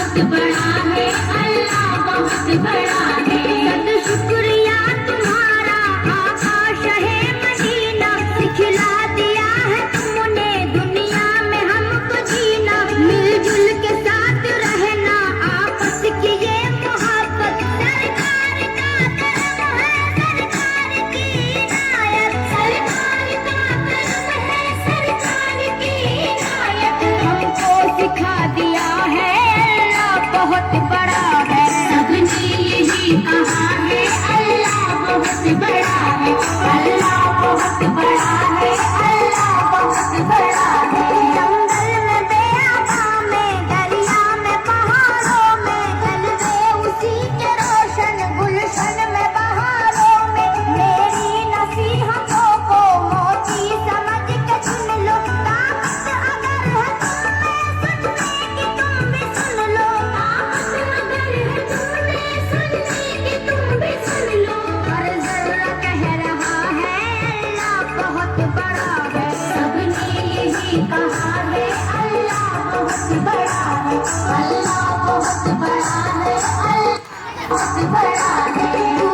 बहुत बड़ा है, अल्लाह बहुत बड़ा है। सद शुक्रिया तुम्हारा आकाश है मदीना, सिखला दिया है तुमने दुनिया में हमको जीना। मिलजुल के साथ रहना, आपस की ये मोहब्बत, सरकार का करम है, सरकार की इनायत, सरकार का करम है, सरकार की इनायत। हमको सिखा दिया है अल्लाह बहुत बड़ा है, सबने यही कहा है अल्लाह बहुत बड़ा है, अल्लाह बहुत बड़ा है, अल्लाह बहुत बड़ा है। जंगल में बेआबा में, दरिया में पहाड़ों में, जलवे उसी के रोशन गुलशन में बहारों में। मेरी नसीहतों को मोती समझ के सुन लो, ताकत अगर है तुम में सुनने की तुम भी सुन लो, ताकत अगर है तुम में सुनने की तुम भी सुन लो। हर जर्रा कह रहा है अल्लाह बहुत बड़ा है, सबने यही कहा है अल्लाह बहुत बड़ा है, अल्लाह बहुत बड़ा है, अल्लाह बहुत बड़ा है।